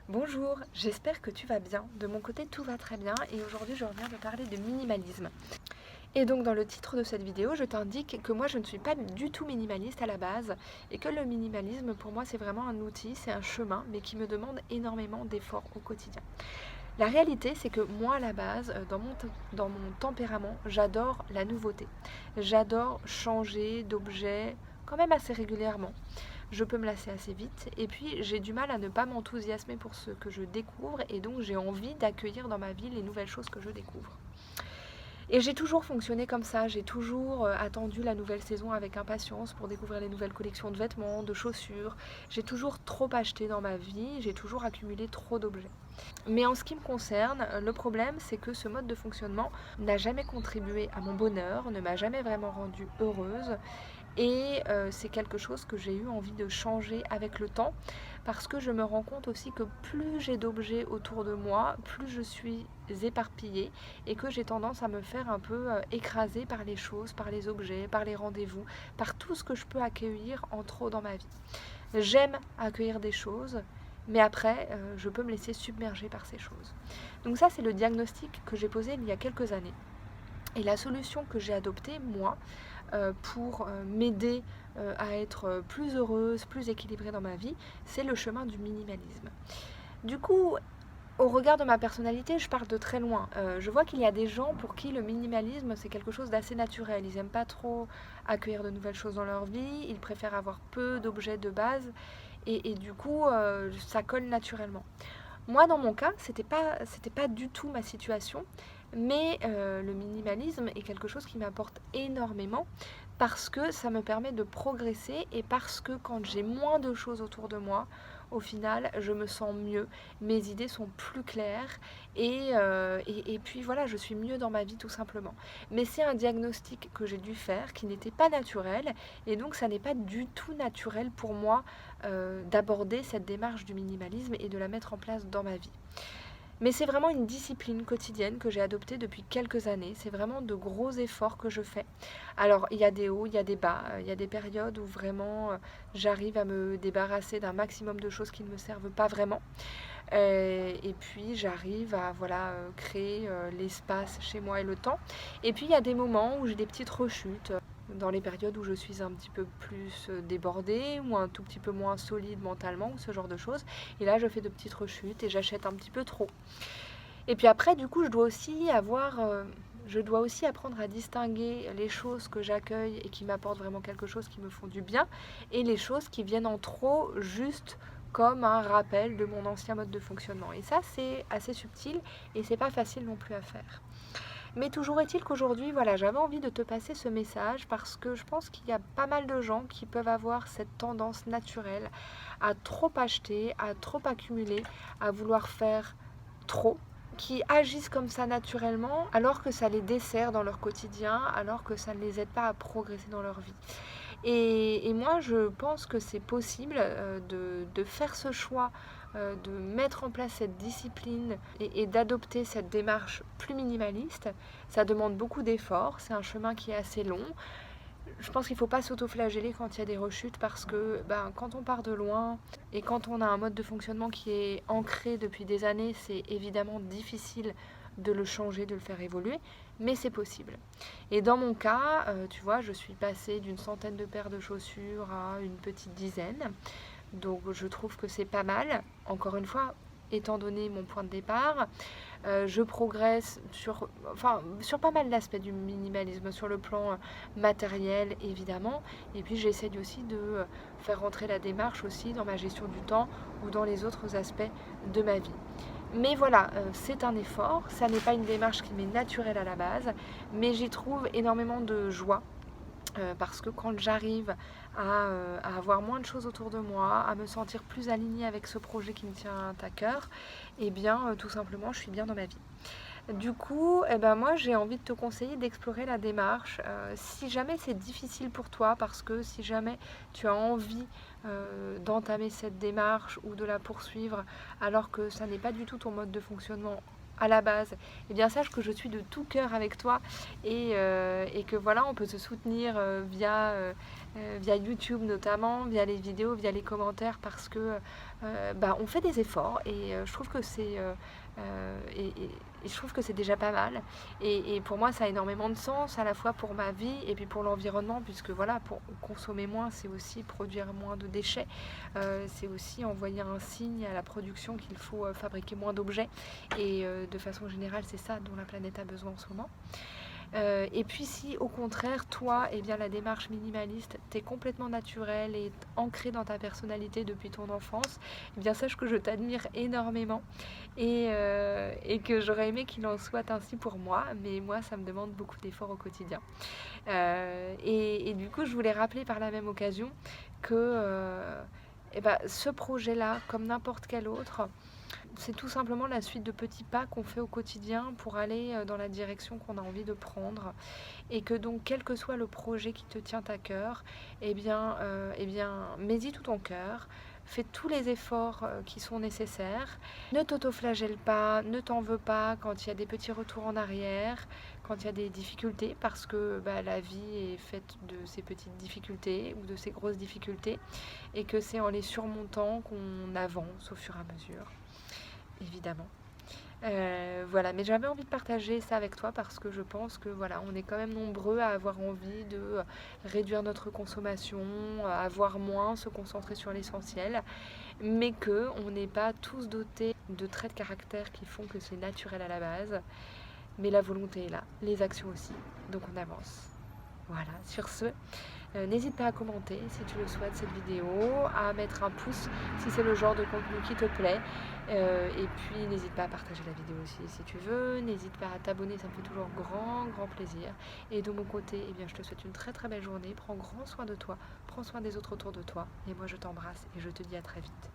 Bonjour, j'espère que tu vas bien. De mon côté, tout va très bien et aujourd'hui, je reviens te parler de minimalisme. Et donc, dans le titre de cette vidéo, je t'indique que moi, je ne suis pas du tout minimaliste à la base et que le minimalisme, pour moi, c'est vraiment un outil, c'est un chemin, mais qui me demande énormément d'efforts au quotidien. La réalité, c'est que moi, à la base, dans mon tempérament, j'adore la nouveauté. J'adore changer d'objet quand même assez régulièrement. Je peux me lasser assez vite et puis j'ai du mal à ne pas m'enthousiasmer pour ce que je découvre et donc j'ai envie d'accueillir dans ma vie les nouvelles choses que je découvre. Et j'ai toujours fonctionné comme ça, j'ai toujours attendu la nouvelle saison avec impatience pour découvrir les nouvelles collections de vêtements, de chaussures. J'ai toujours trop acheté dans ma vie, j'ai toujours accumulé trop d'objets. Mais en ce qui me concerne, le problème c'est que ce mode de fonctionnement n'a jamais contribué à mon bonheur, ne m'a jamais vraiment rendue heureuse et c'est quelque chose que j'ai eu envie de changer avec le temps parce que je me rends compte aussi que plus j'ai d'objets autour de moi, plus je suis éparpillée et que j'ai tendance à me faire un peu écraser par les choses, par les objets, par les rendez-vous, par tout ce que je peux accueillir en trop dans ma vie. J'aime accueillir des choses, mais après, je peux me laisser submerger par ces choses. Donc ça, c'est le diagnostic que j'ai posé il y a quelques années. Et la solution que j'ai adoptée, moi, pour m'aider à être plus heureuse, plus équilibrée dans ma vie, c'est le chemin du minimalisme. Du coup, au regard de ma personnalité, je pars de très loin. Je vois qu'il y a des gens pour qui le minimalisme, c'est quelque chose d'assez naturel. Ils n'aiment pas trop accueillir de nouvelles choses dans leur vie, ils préfèrent avoir peu d'objets de base, et du coup, ça colle naturellement. Moi, dans mon cas, c'était pas du tout ma situation, mais le minimalisme est quelque chose qui m'apporte énormément parce que ça me permet de progresser et parce que quand j'ai moins de choses autour de moi, au final, je me sens mieux, mes idées sont plus claires et puis voilà, je suis mieux dans ma vie tout simplement. Mais c'est un diagnostic que j'ai dû faire qui n'était pas naturel et donc ça n'est pas du tout naturel pour moi d'aborder cette démarche du minimalisme et de la mettre en place dans ma vie. Mais c'est vraiment une discipline quotidienne que j'ai adoptée depuis quelques années. C'est vraiment de gros efforts que je fais. Alors, il y a des hauts, il y a des bas. Il y a des périodes où vraiment j'arrive à me débarrasser d'un maximum de choses qui ne me servent pas vraiment. Et puis j'arrive à voilà, créer l'espace chez moi et le temps. Et puis il y a des moments où j'ai des petites rechutes, dans les périodes où je suis un petit peu plus débordée ou un tout petit peu moins solide mentalement ou ce genre de choses. Et là je fais de petites rechutes et j'achète un petit peu trop. Et puis après du coup je dois aussi apprendre à distinguer les choses que j'accueille et qui m'apportent vraiment quelque chose, qui me font du bien, et les choses qui viennent en trop juste comme un rappel de mon ancien mode de fonctionnement. Et ça, c'est assez subtil et c'est pas facile non plus à faire. Mais toujours est-il qu'aujourd'hui, voilà, j'avais envie de te passer ce message parce que je pense qu'il y a pas mal de gens qui peuvent avoir cette tendance naturelle à trop acheter, à trop accumuler, à vouloir faire trop, qui agissent comme ça naturellement alors que ça les dessert dans leur quotidien, alors que ça ne les aide pas à progresser dans leur vie. Et moi, je pense que c'est possible de faire ce choix, de mettre en place cette discipline et d'adopter cette démarche plus minimaliste. Ça demande beaucoup d'efforts, c'est un chemin qui est assez long. Je pense qu'il ne faut pas s'auto-flageller quand il y a des rechutes parce que quand on part de loin et quand on a un mode de fonctionnement qui est ancré depuis des années, c'est évidemment difficile de le changer, de le faire évoluer, mais c'est possible. Et dans mon cas, tu vois, je suis passée d'une centaine de paires de chaussures à une petite dizaine. Donc je trouve que c'est pas mal. Encore une fois, étant donné mon point de départ, je progresse sur pas mal d'aspects du minimalisme, sur le plan matériel évidemment, et puis j'essaie aussi de faire rentrer la démarche aussi dans ma gestion du temps ou dans les autres aspects de ma vie. Mais voilà, c'est un effort, ça n'est pas une démarche qui m'est naturelle à la base, mais j'y trouve énormément de joie parce que quand j'arrive à avoir moins de choses autour de moi, à me sentir plus alignée avec ce projet qui me tient à cœur, et bien tout simplement je suis bien dans ma vie. Du coup, moi j'ai envie de te conseiller d'explorer la démarche. Si jamais c'est difficile pour toi, parce que si jamais tu as envie d'entamer cette démarche ou de la poursuivre, alors que ça n'est pas du tout ton mode de fonctionnement à la base, eh bien sache que je suis de tout cœur avec toi et que voilà, on peut se soutenir via YouTube notamment, via les vidéos, via les commentaires, parce que on fait des efforts et je trouve que c'est et je trouve que c'est déjà pas mal. Et pour moi, ça a énormément de sens, à la fois pour ma vie et puis pour l'environnement, puisque voilà, pour consommer moins, c'est aussi produire moins de déchets. C'est aussi envoyer un signe à la production qu'il faut fabriquer moins d'objets. Et de façon générale, c'est ça dont la planète a besoin en ce moment. Et puis si au contraire, toi, eh bien, la démarche minimaliste t'est complètement naturelle et ancrée dans ta personnalité depuis ton enfance, eh bien sache que je t'admire énormément et que j'aurais aimé qu'il en soit ainsi pour moi, mais moi ça me demande beaucoup d'efforts au quotidien. Et du coup je voulais rappeler par la même occasion que ce projet-là, comme n'importe quel autre, c'est tout simplement la suite de petits pas qu'on fait au quotidien pour aller dans la direction qu'on a envie de prendre. Et que donc, quel que soit le projet qui te tient à cœur, mets-y tout ton cœur. Fais tous les efforts qui sont nécessaires. Ne t'autoflagelle pas, ne t'en veux pas quand il y a des petits retours en arrière, quand il y a des difficultés, parce que la vie est faite de ces petites difficultés ou de ces grosses difficultés, et que c'est en les surmontant qu'on avance au fur et à mesure, évidemment. Voilà, mais j'avais envie de partager ça avec toi parce que je pense que voilà, on est quand même nombreux à avoir envie de réduire notre consommation, à avoir moins, se concentrer sur l'essentiel, mais que on n'est pas tous dotés de traits de caractère qui font que c'est naturel à la base, mais la volonté est là, les actions aussi, donc on avance. Voilà, sur ce, n'hésite pas à commenter si tu le souhaites cette vidéo, à mettre un pouce si c'est le genre de contenu qui te plaît. Et puis n'hésite pas à partager la vidéo aussi si tu veux, n'hésite pas à t'abonner, ça me fait toujours grand plaisir. Et de mon côté, je te souhaite une très belle journée, prends grand soin de toi, prends soin des autres autour de toi, et moi je t'embrasse et je te dis à très vite.